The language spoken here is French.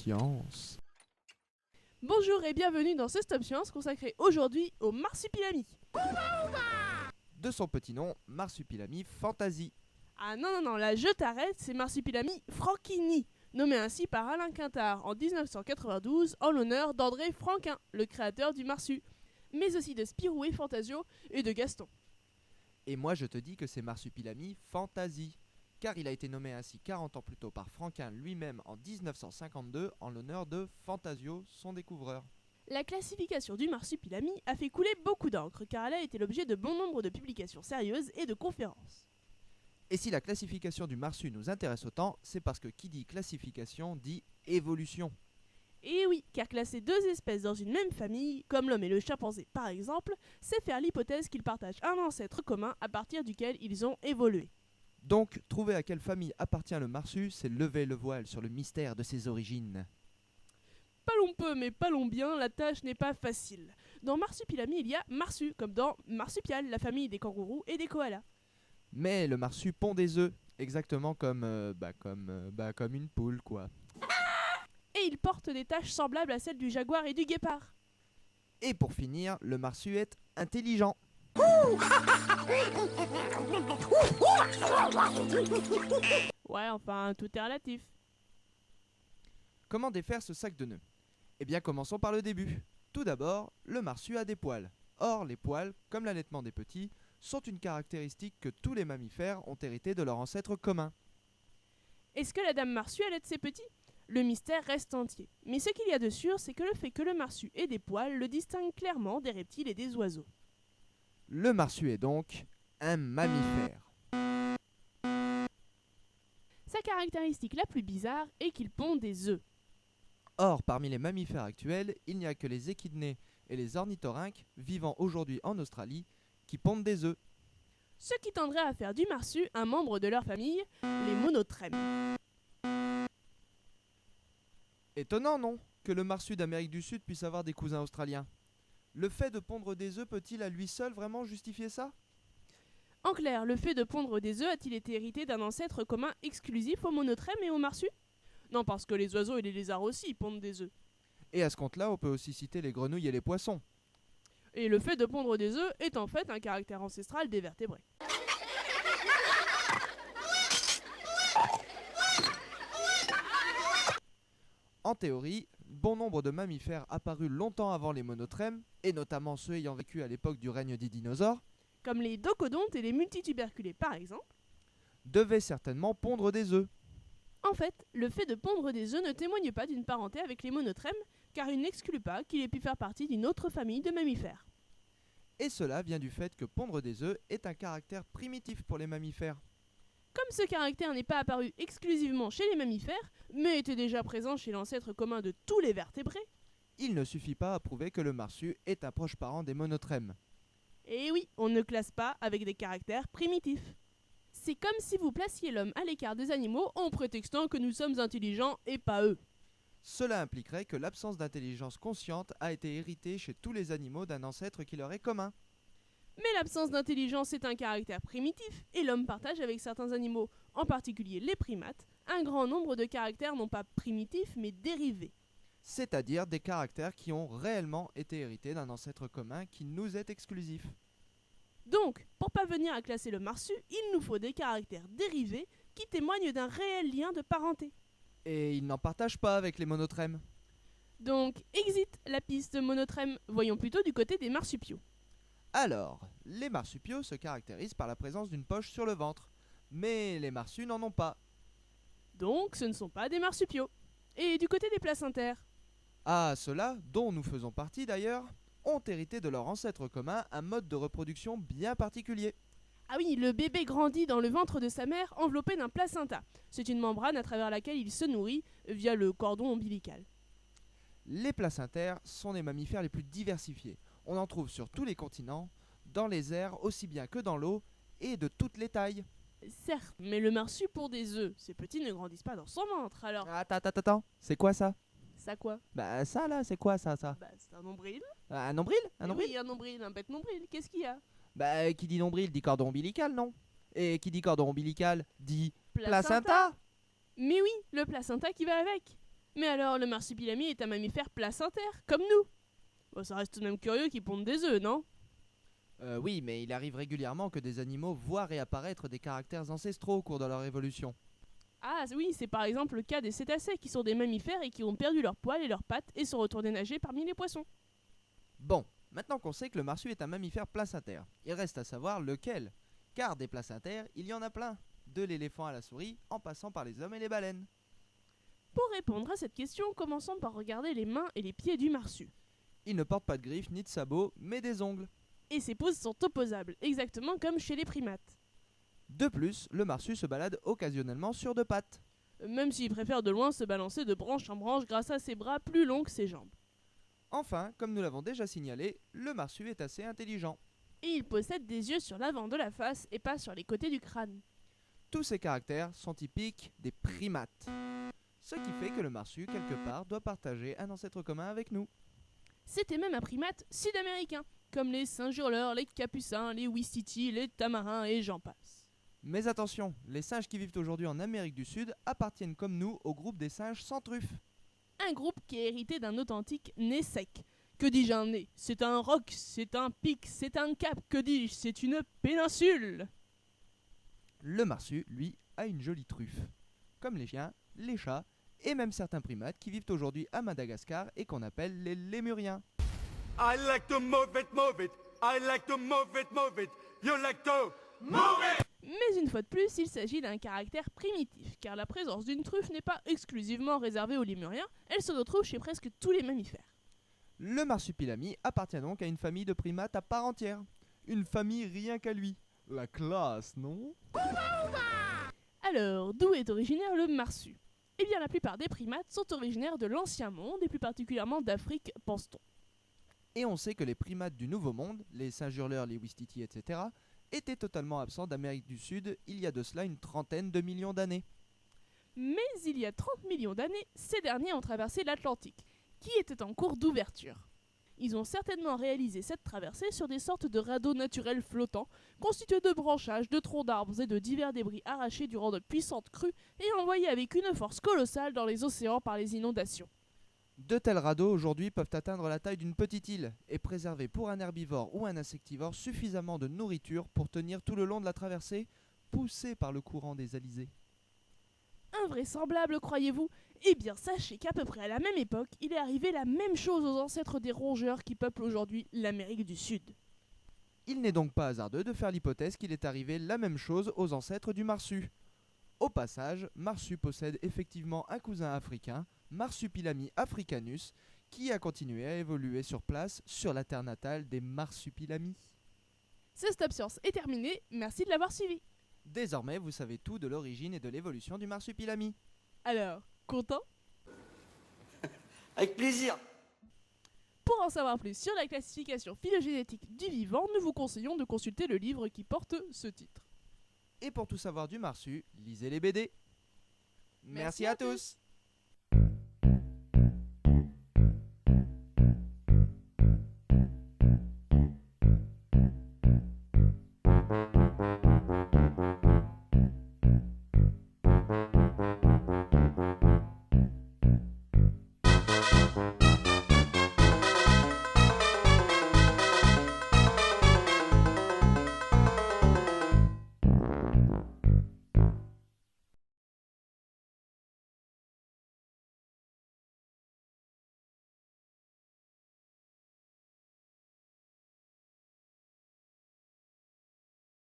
Science. Bonjour et bienvenue dans ce Stop Science consacré aujourd'hui au marsupilami. De son petit nom, Marsupilami Fantasy. Ah non, là je t'arrête, c'est Marsupilami Franchini, nommé ainsi par Alain Quintard en 1992 en l'honneur d'André Franquin, le créateur du marsu, mais aussi de Spirou et Fantasio et de Gaston. Et moi je te dis que c'est Marsupilami Fantasy, car il a été nommé ainsi 40 ans plus tôt par Franquin lui-même en 1952 en l'honneur de Fantasio, son découvreur. La classification du marsupilami a fait couler beaucoup d'encre car elle a été l'objet de bon nombre de publications sérieuses et de conférences. Et si la classification du marsu nous intéresse autant, c'est parce que qui dit classification dit évolution. Et oui, car classer deux espèces dans une même famille, comme l'homme et le chimpanzé par exemple, c'est faire l'hypothèse qu'ils partagent un ancêtre commun à partir duquel ils ont évolué. Donc, trouver à quelle famille appartient le marsu, c'est lever le voile sur le mystère de ses origines. Parlons peu mais parlons bien, la tâche n'est pas facile. Dans Marsupilami, il y a marsu, comme dans Marsupial, la famille des kangourous et des koalas. Mais le marsu pond des œufs, exactement comme une poule quoi. Et il porte des taches semblables à celles du jaguar et du guépard. Et pour finir, le marsu est intelligent. Ouais, enfin, tout est relatif. Comment défaire ce sac de nœuds? Eh bien, commençons par le début. Tout d'abord, le marsu a des poils. Or, les poils, comme l'allaitement des petits, sont une caractéristique que tous les mammifères ont hérité de leur ancêtre commun. Est-ce que la dame marsu allait de ses petits? Le mystère reste entier. Mais ce qu'il y a de sûr, c'est que le fait que le marsu ait des poils le distingue clairement des reptiles et des oiseaux. Le marsu est donc un mammifère. Sa caractéristique la plus bizarre est qu'il pond des œufs. Or, parmi les mammifères actuels, il n'y a que les échidnés et les ornithorynques, vivant aujourd'hui en Australie, qui pondent des œufs. Ce qui tendrait à faire du marsu un membre de leur famille, les monotrèmes. Étonnant, non, que le marsu d'Amérique du Sud puisse avoir des cousins australiens. Le fait de pondre des œufs peut-il à lui seul vraiment justifier ça? En clair, le fait de pondre des œufs a-t-il été hérité d'un ancêtre commun exclusif aux monotrèmes et aux marsus? Non, parce que les oiseaux et les lézards aussi pondent des œufs. Et à ce compte-là, on peut aussi citer les grenouilles et les poissons. Et le fait de pondre des œufs est en fait un caractère ancestral des vertébrés. En théorie, bon nombre de mammifères apparus longtemps avant les monotrèmes, et notamment ceux ayant vécu à l'époque du règne des dinosaures, Comme les docodontes et les multituberculés par exemple. devaient certainement pondre des œufs. En fait, le fait de pondre des œufs ne témoigne pas d'une parenté avec les monotrèmes, car il n'exclut pas qu'il ait pu faire partie d'une autre famille de mammifères. Et cela vient du fait que pondre des œufs est un caractère primitif pour les mammifères. Comme ce caractère n'est pas apparu exclusivement chez les mammifères, mais était déjà présent chez l'ancêtre commun de tous les vertébrés, Il ne suffit pas à prouver que le marsu est un proche parent des monotrèmes. et oui, on ne classe pas avec des caractères primitifs. C'est comme si vous placiez l'homme à l'écart des animaux en prétextant que nous sommes intelligents et pas eux. Cela impliquerait que l'absence d'intelligence consciente a été héritée chez tous les animaux d'un ancêtre qui leur est commun. Mais l'absence d'intelligence est un caractère primitif, et l'homme partage avec certains animaux, en particulier les primates, un grand nombre de caractères non pas primitifs mais dérivés. C'est-à-dire des caractères qui ont réellement été hérités d'un ancêtre commun qui nous est exclusif. Donc, pour parvenir à classer le marsu, il nous faut des caractères dérivés qui témoignent d'un réel lien de parenté. Et ils n'en partagent pas avec les monotrèmes. Donc, exit la piste monotrème, voyons plutôt du côté des marsupiaux. Alors, les marsupiaux se caractérisent par la présence d'une poche sur le ventre, mais les marsus n'en ont pas. Donc, ce ne sont pas des marsupiaux. Et du côté des placentaires? Ah, ceux-là, dont nous faisons partie d'ailleurs, ont hérité de leur ancêtre commun un mode de reproduction bien particulier. Ah oui, le bébé grandit dans le ventre de sa mère enveloppé d'un placenta. C'est une membrane à travers laquelle il se nourrit via le cordon ombilical. Les placentaires sont les mammifères les plus diversifiés. On en trouve sur tous les continents, dans les airs aussi bien que dans l'eau, et de toutes les tailles. Certes, mais le marsu pond des œufs. Ces petits ne grandissent pas dans son ventre, alors... Attends, c'est quoi ça? Ça quoi? Bah ça là, c'est quoi ça? Bah, c'est un nombril. Un nombril? Un Eh nombril? oui, un nombril, un bête nombril. Qu'est-ce qu'il y a? Bah qui dit nombril dit cordon ombilical, non? Et qui dit cordon ombilical dit placenta. Mais oui, le placenta qui va avec. Mais alors, le marsupilami est un mammifère placentaire, comme nous. Bon, ça reste tout de même curieux qu'il ponde des œufs, non? Oui, mais il arrive régulièrement que des animaux voient réapparaître des caractères ancestraux au cours de leur évolution. Ah oui, c'est par exemple le cas des cétacés, qui sont des mammifères et qui ont perdu leurs poils et leurs pattes et sont retournés nager parmi les poissons. Bon, maintenant qu'on sait que le marsu est un mammifère placentaire, il reste à savoir lequel. Car des placentaires, il y en a plein. De l'éléphant à la souris, en passant par les hommes et les baleines. Pour répondre à cette question, commençons par regarder les mains et les pieds du marsu. Il ne porte pas de griffes ni de sabots, mais des ongles. Et ses poses sont opposables, exactement comme chez les primates. De plus, le marsu se balade occasionnellement sur deux pattes. Même s'il préfère de loin se balancer de branche en branche grâce à ses bras plus longs que ses jambes. Enfin, comme nous l'avons déjà signalé, le marsu est assez intelligent. Et il possède des yeux sur l'avant de la face et pas sur les côtés du crâne. Tous ces caractères sont typiques des primates. Ce qui fait que le marsu, quelque part, doit partager un ancêtre commun avec nous. C'était même un primate sud-américain, comme les singes hurleurs, les capucins, les ouistiti, les tamarins et j'en passe. Mais attention, les singes qui vivent aujourd'hui en Amérique du Sud appartiennent comme nous au groupe des singes sans truffe. Un groupe qui est hérité d'un authentique nez sec. Que dis-je un nez? C'est un roc, c'est un pic, c'est un cap, que dis-je? C'est une péninsule. Le marsu, lui, a une jolie truffe. Comme les chiens, les chats et même certains primates qui vivent aujourd'hui à Madagascar et qu'on appelle les lémuriens. I like to move it, move it. I like to move it, move it. You like to move it. Mais une fois de plus, il s'agit d'un caractère primitif, car la présence d'une truffe n'est pas exclusivement réservée aux lémuriens, elle se retrouve chez presque tous les mammifères. Le marsupilami appartient donc à une famille de primates à part entière. Une famille rien qu'à lui. La classe, non? Alors, d'où est originaire le marsu? Eh bien, la plupart des primates sont originaires de l'ancien monde, et plus particulièrement d'Afrique, pense-t-on. Et on sait que les primates du Nouveau Monde, les singes hurleurs, les ouistiti, etc., étaient totalement absents d'Amérique du Sud il y a de cela une trentaine de millions d'années. Mais il y a 30 millions d'années, ces derniers ont traversé l'Atlantique, qui était en cours d'ouverture. Ils ont certainement réalisé cette traversée sur des sortes de radeaux naturels flottants, constitués de branchages, de troncs d'arbres et de divers débris arrachés durant de puissantes crues et envoyés avec une force colossale dans les océans par les inondations. De tels radeaux aujourd'hui peuvent atteindre la taille d'une petite île et préserver pour un herbivore ou un insectivore suffisamment de nourriture pour tenir tout le long de la traversée, poussé par le courant des alizés. Invraisemblable, croyez-vous? Eh bien, sachez qu'à peu près à la même époque, il est arrivé la même chose aux ancêtres des rongeurs qui peuplent aujourd'hui l'Amérique du Sud. Il n'est donc pas hasardeux de faire l'hypothèse qu'il est arrivé la même chose aux ancêtres du marsu. Au passage, marsu possède effectivement un cousin africain, Marsupilami africanus, qui a continué à évoluer sur place sur la terre natale des marsupilamis. Ce Stop Science est terminé, merci de l'avoir suivi. Désormais, vous savez tout de l'origine et de l'évolution du marsupilami. Alors, content? Avec plaisir. Pour en savoir plus sur la classification phylogénétique du vivant, nous vous conseillons de consulter le livre qui porte ce titre. Et pour tout savoir du marsu, lisez les BD. Merci à tous.